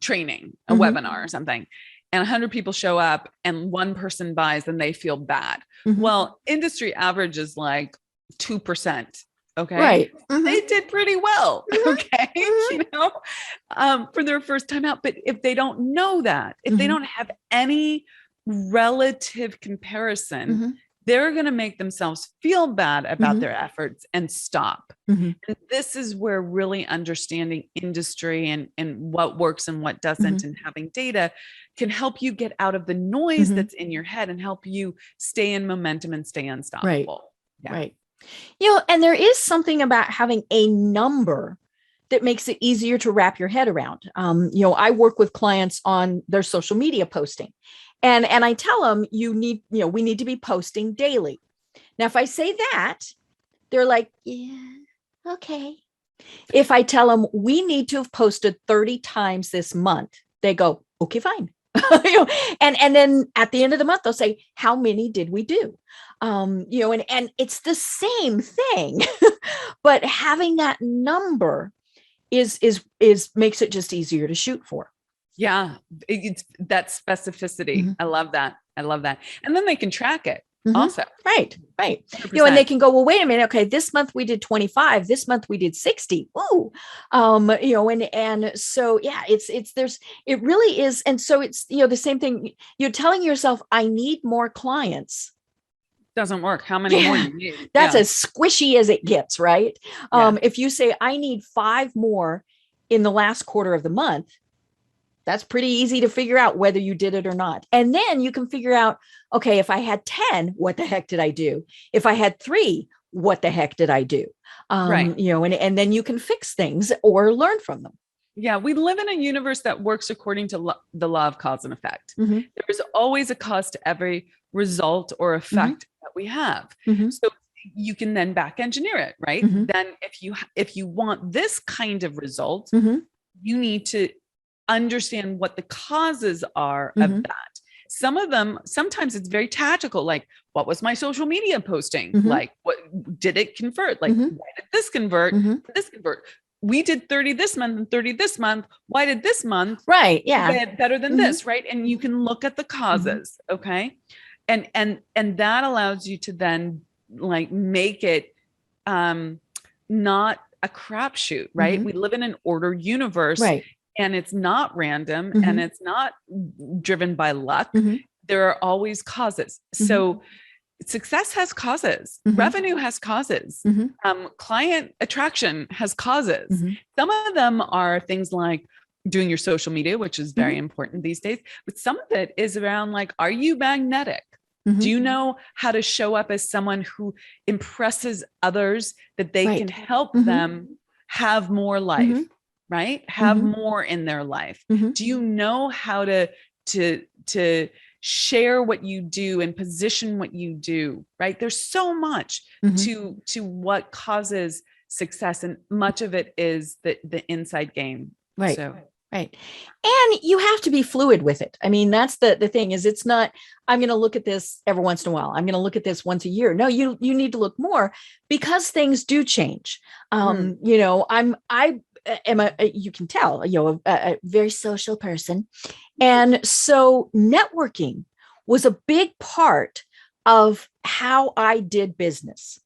training, a webinar or something, and 100 people show up and one person buys and they feel bad. Well, industry average is like 2%. Okay. Right. They did pretty well. Okay. For their first time out. But if they don't know that, if they don't have any relative comparison, they're going to make themselves feel bad about their efforts and stop. And this is where really understanding industry and what works and what doesn't and having data can help you get out of the noise that's in your head and help you stay in momentum and stay unstoppable. Right. And there is something about having a number that makes it easier to wrap your head around. I work with clients on their social media posting. And I tell them we need to be posting daily. Now, if I say that, they're like, yeah, okay. If I tell them we need to have posted 30 times this month, they go, okay, fine. And then at the end of the month, they'll say, how many did we do? And it's the same thing, but having that number is makes it just easier to shoot for. Yeah. It's that specificity. I love that. And then they can track it also. Right. 100%. And they can go, well, wait a minute. Okay. This month we did 25. This month we did 60. Ooh. And so, yeah, it really is. And so it's, the same thing. You're telling yourself, I need more clients. Doesn't work. How many more you need? That's as squishy as it gets, right? If you say, I need 5 more in the last quarter of the month, that's pretty easy to figure out whether you did it or not. And then you can figure out, okay, if I had 10, what the heck did I do? If I had 3, what the heck did I do? Right. And then you can fix things or learn from them. Yeah. We live in a universe that works according to the law of cause and effect. There's always a cause to every result or effect that we have. So you can then back engineer it, right? Then if you want this kind of result, you need to understand what the causes are of that. Sometimes it's very tactical. Like, what was my social media posting? Like, what did it convert? Like, why did this convert? This convert? We did 30 this month and 30 this month. Why did this month get better than this? Right. And you can look at the causes. Okay. And that allows you to then like make it not a crapshoot, right? We live in an ordered universe. Right. And it's not random and it's not driven by luck. There are always causes. So success has causes, revenue has causes, client attraction has causes. Some of them are things like doing your social media, which is very important these days. But some of it is around like, are you magnetic? Do you know how to show up as someone who impresses others that they can help them have more life? Right? Have more in their life. Do you know how to share what you do and position what you do? Right? There's so much to what causes success, and much of it is the inside game. Right. Right. And you have to be fluid with it. I mean, that's the thing is, it's not, I'm going to look at this every once in a while. I'm going to look at this once a year. No, you need to look more, because things do change. You can tell, a very social person. And so networking was a big part of how I did business.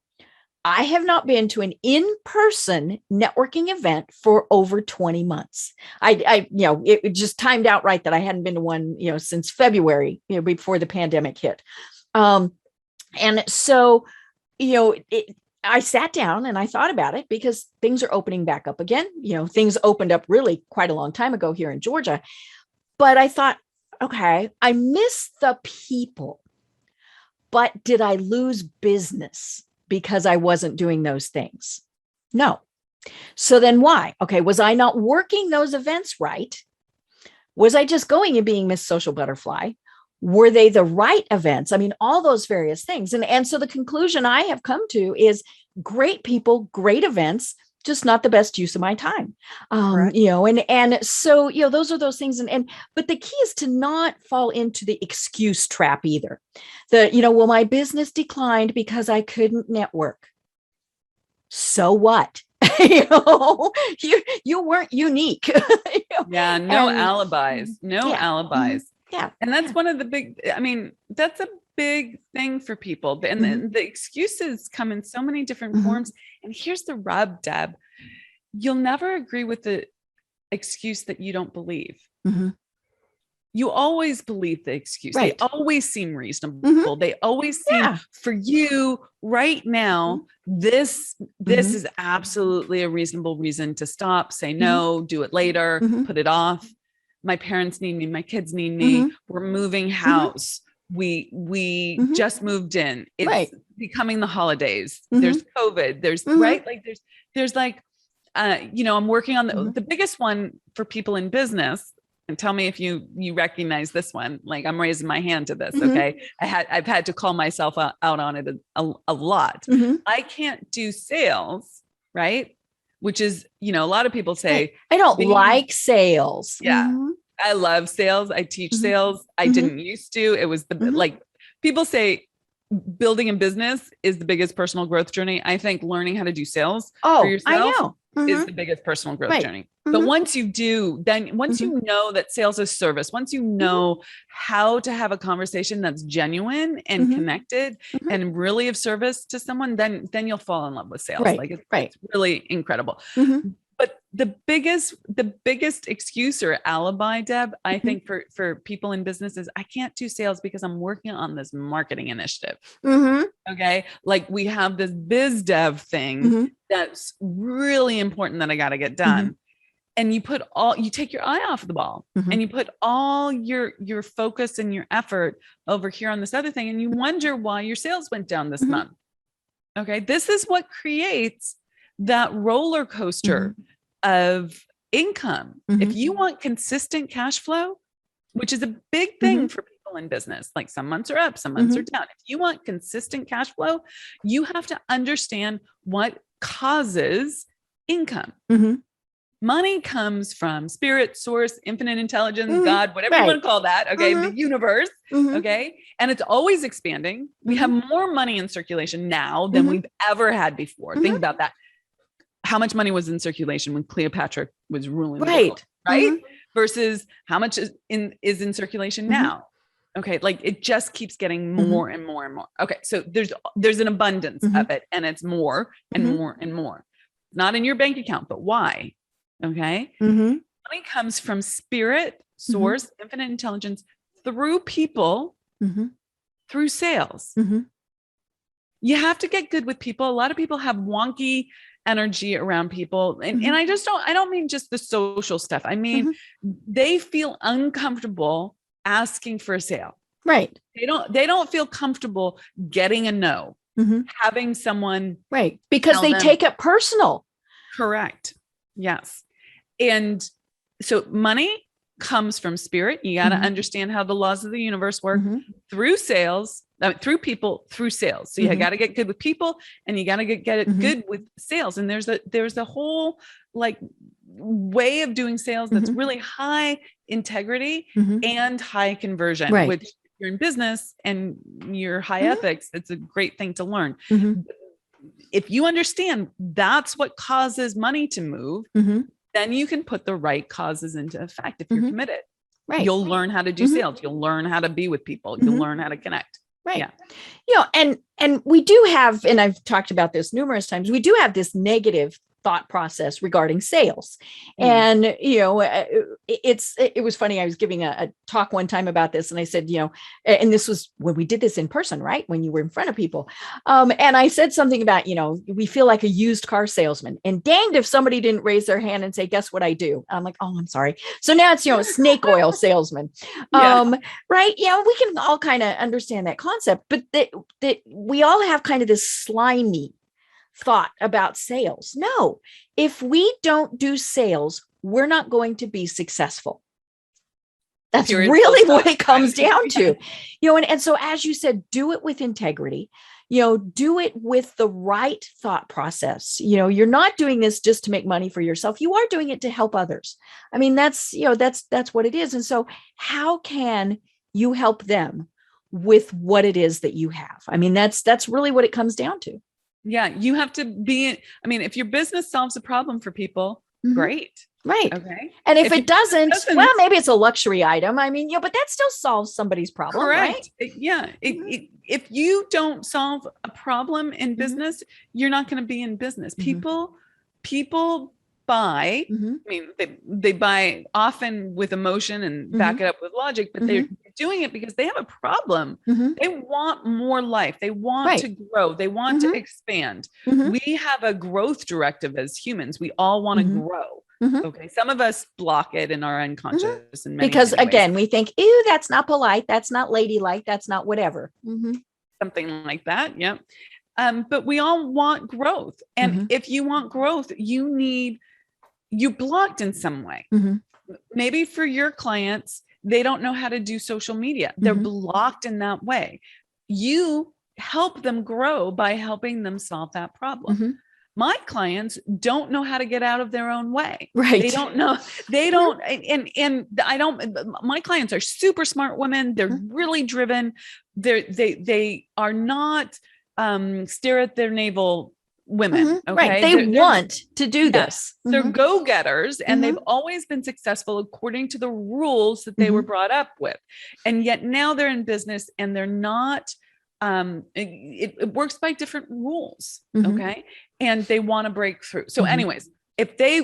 I have not been to an in-person networking event for over 20 months. It just timed out right that I hadn't been to one, since February, before the pandemic hit. And so, I sat down and I thought about it, because things are opening back up again. Things opened up really quite a long time ago here in Georgia. But I thought, okay, I miss the people, but did I lose business because I wasn't doing those things? No. So then why? Okay, was I not working those events right? Was I just going and being Miss Social Butterfly? Were they the right events? I mean, all those various things. And so the conclusion I have come to is great people, great events, just not the best use of my time. Correct. And so, those are those things. But the key is to not fall into the excuse trap either. Well, my business declined because I couldn't network. So what? You weren't unique. Yeah. No alibis. No alibis. Yeah. And that's one of the that's a big thing for people. And the excuses come in so many different forms. And here's the rub, Deb. You'll never agree with the excuse that you don't believe. You always believe the excuse. Right. They always seem reasonable. They always seem for you right now, this is absolutely a reasonable reason to stop, say no, do it later, put it off. My parents need me. My kids need me. We're moving house. We just moved in. It's becoming the holidays. There's COVID. There's right. Like there's like, I'm working on the biggest one for people in business. And tell me if you recognize this one. Like I'm raising my hand to this. Okay. I've had to call myself out on it a lot. I can't do sales, right? Which is, a lot of people say, I don't like sales. Yeah. I love sales. I teach sales. I didn't used to. It was like people say building a business is the biggest personal growth journey. I think learning how to do sales for yourself is the biggest personal growth journey. But once you do, then once you know that sales is service, once you know how to have a conversation that's genuine and connected and really of service to someone, then you'll fall in love with sales. Like it's really incredible. But the biggest excuse or alibi, Deb, I think for people in business is I can't do sales because I'm working on this marketing initiative. Okay. Like we have this biz dev thing that's really important that I got to get done. And you take your eye off the ball and you put all your focus and your effort over here on this other thing. And you wonder why your sales went down this month. Okay. This is what creates that roller coaster of income. If you want consistent cash flow, which is a big thing for people in business, like some months are up, some months are down. If you want consistent cash flow, you have to understand what causes income. Money comes from spirit, source, infinite intelligence, God, whatever you want to call that. Okay. The universe. Okay. And it's always expanding. We have more money in circulation now than we've ever had before. Think about that. How much money was in circulation when Cleopatra was ruling the world, right? Versus how much is in circulation now. Okay. Like it just keeps getting more and more and more. Okay. So there's an abundance of it and it's more and more and more. Not in your bank account, but why? Okay. Money comes from spirit, source, infinite intelligence through people, through sales. You have to get good with people. A lot of people have wonky energy around people. And I don't mean just the social stuff. I mean, they feel uncomfortable asking for a sale. Right. They don't feel comfortable getting a no, having someone. Right. Because they take it personal. Correct. Yes. And so money comes from spirit. You got to understand how the laws of the universe work through sales, through people, through sales. So you got to get good with people and you got to get it good with sales. And there's a whole like way of doing sales that's really high integrity and high conversion, which if you're in business and you're high ethics, it's a great thing to learn. If you understand that's what causes money to move, then you can put the right causes into effect. If you're committed, you'll learn how to do sales. You'll learn how to be with people. You'll learn how to connect. Right. Yeah. And we do have, and I've talked about this numerous times, we do have this negative thought process regarding sales. And, it was funny. I was giving a talk one time about this and I said, and this was when we did this in person, right? When you were in front of people. And I said something about, we feel like a used car salesman and danged if somebody didn't raise their hand and say, guess what I do? I'm like, oh, I'm sorry. So now it's, snake oil salesman. Right. Yeah. We can all kind of understand that concept, but that we all have kind of this slimy thought about sales. No, if we don't do sales, we're not going to be successful. That's really what it comes down to, and so, as you said, do it with integrity, do it with the right thought process. You're not doing this just to make money for yourself. You are doing it to help others. I mean, that's what it is. And so how can you help them with what it is that you have? I mean, that's really what it comes down to. Yeah. You have to if your business solves a problem for people, great. Right. Okay. And if it doesn't, well, maybe it's a luxury item. I mean, but that still solves somebody's problem. Correct. Right? Yeah. If you don't solve a problem in business, you're not going to be in business. People buy, they buy often with emotion and back it up with logic, but they're doing it because they have a problem. They want more life. They want to grow. They want to expand. We have a growth directive as humans. We all want to grow. Okay. Some of us block it in our unconscious because again, we think, ew, that's not polite. That's not ladylike. That's not whatever. Something like that. Yeah. But we all want growth. And if you want growth, you blocked in some way. Maybe for your clients, they don't know how to do social media. They're blocked in that way. You help them grow by helping them solve that problem. My clients don't know how to get out of their own way. Right. They don't know. My clients are super smart women. They're really driven. They are not stare at their navel women. Okay. Right. They want to do this. They're go-getters and they've always been successful according to the rules that they were brought up with. And yet now they're in business and they're not, it works by different rules. Okay. And they want to break through. So anyways, if they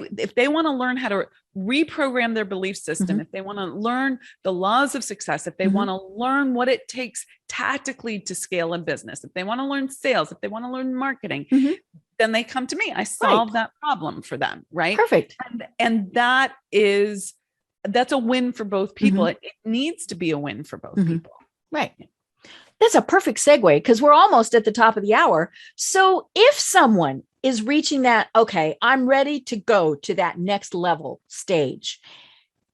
want to learn how to reprogram their belief system, if they want to learn the laws of success, if they want to learn what it takes tactically to scale a business, if they want to learn sales, if they want to learn marketing, then they come to me. I solve that problem for them. Right. Perfect. And that's a win for both people. It needs to be a win for both people. Right. That's a perfect segue because we're almost at the top of the hour. So if someone is reaching that, okay, I'm ready to go to that next level stage,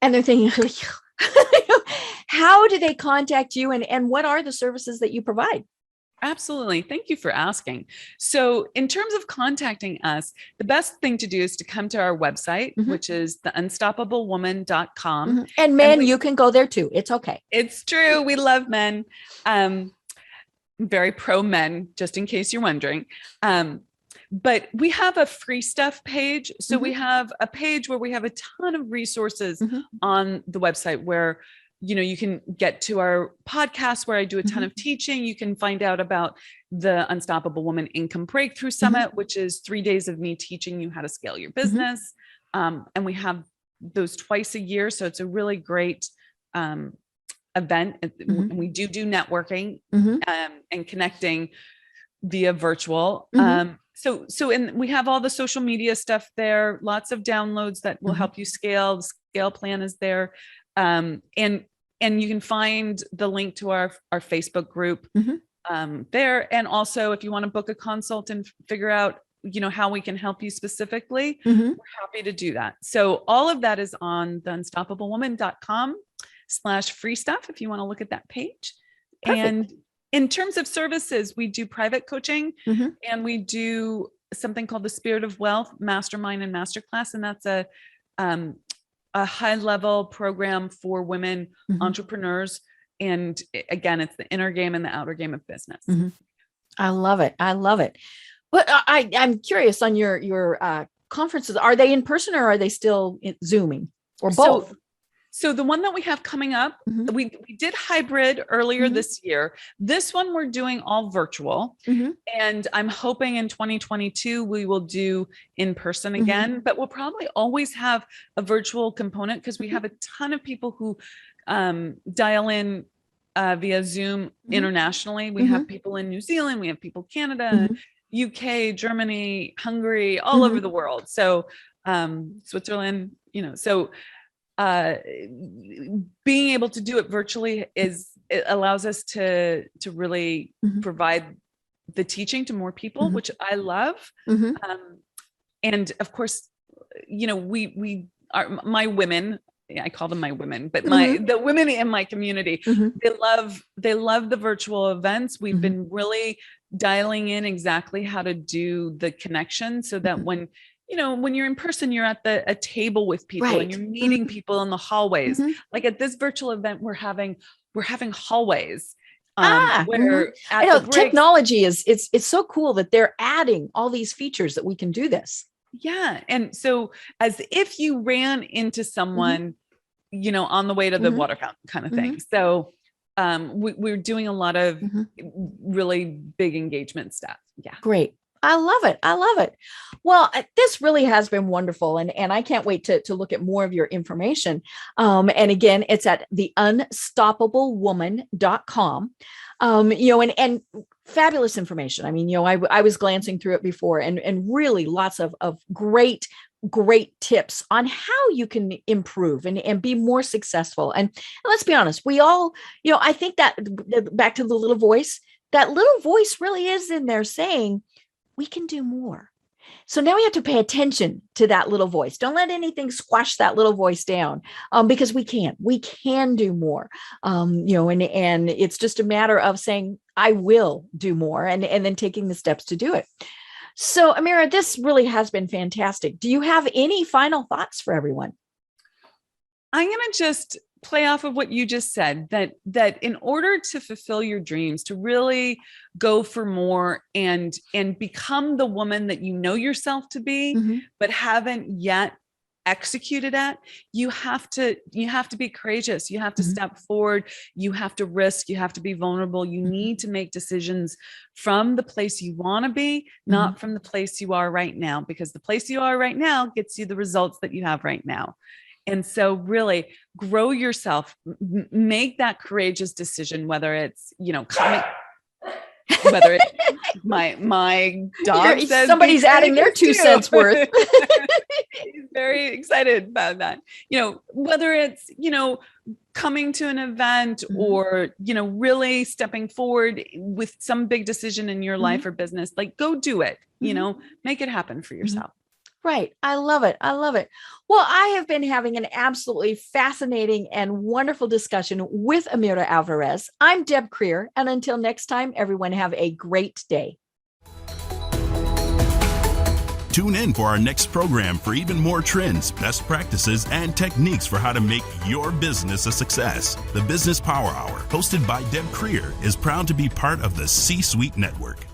and they're thinking, how do they contact you and what are the services that you provide? Absolutely. Thank you for asking. So in terms of contacting us, the best thing to do is to come to our website, which is theunstoppablewoman.com. And men, you can go there too. It's okay. It's true. We love men. Very pro men, just in case you're wondering. But we have a free stuff page. So we have a page where we have a ton of resources on the website where you can get to our podcast where I do a ton of teaching. You can find out about the Unstoppable Woman Income Breakthrough Summit, which is 3 days of me teaching you how to scale your business. And we have those twice a year. So it's a really great event. We do networking and connecting via virtual. And we have all the social media stuff there, lots of downloads that will help you scale. The scale plan is there. And you can find the link to our Facebook group there. And also if you want to book a consult and figure out, how we can help you specifically, we're happy to do that. So all of that is on theunstoppablewoman.com/free stuff. If you want to look at that page. Perfect. And in terms of services, we do private coaching and we do something called the Spirit of Wealth Mastermind and Masterclass. And that's a high level program for women entrepreneurs. And again, it's the inner game and the outer game of business. I love it. I love it. But I'm curious on your conferences. Are they in person or are they still Zooming or both? So the one that we have coming up, we did hybrid earlier this year. This one we're doing all virtual. And I'm hoping in 2022, we will do in person again, but we'll probably always have a virtual component because we have a ton of people who dial in via Zoom internationally. We have people in New Zealand, we have people Canada, UK, Germany, Hungary, all over the world. So Switzerland, so being able to do it virtually it allows us to really provide the teaching to more people, which I love. And of course, we are my women. I call them my women, but the women in my community, they love the virtual events. We've been really dialing in exactly how to do the connection so that when you're in person, you're at a table with people and you're meeting people in the hallways. Like at this virtual event, we're having hallways. Where I know technology it's so cool that they're adding all these features that we can do this. Yeah. And so as if you ran into someone, on the way to the water fountain kind of thing. So we're doing a lot of really big engagement stuff. Yeah. Great. I love it. I love it. Well, this really has been wonderful. And I can't wait to look at more of your information. And again, it's at theunstoppablewoman.com. And fabulous information. I mean, I was glancing through it before and really lots of great tips on how you can improve and be more successful. And let's be honest, we all, I think that back to the little voice, that little voice really is in there saying, we can do more. So now we have to pay attention to that little voice. Don't let anything squash that little voice down, because we can do more. And it's just a matter of saying, I will do more, and then taking the steps to do it. So Amira, this really has been fantastic. Do you have any final thoughts for everyone? I'm going to just play off of what you just said, that in order to fulfill your dreams, to really go for more and become the woman that you know yourself to be, but haven't yet executed at, you have to be courageous. You have to step forward. You have to risk. You have to be vulnerable. You need to make decisions from the place you want to be, not from the place you are right now, because the place you are right now gets you the results that you have right now. And so really grow yourself, make that courageous decision, whether it's, coming, whether it's my dog says somebody's adding their 2 cents worth. He's very excited about that. Whether it's, coming to an event or, really stepping forward with some big decision in your life or business, like go do it, make it happen for yourself. Right. I love it. I love it. Well, I have been having an absolutely fascinating and wonderful discussion with Amira Alvarez. I'm Deb Creer. And until next time, everyone have a great day. Tune in for our next program for even more trends, best practices, and techniques for how to make your business a success. The Business Power Hour, hosted by Deb Creer, is proud to be part of the C-Suite Network.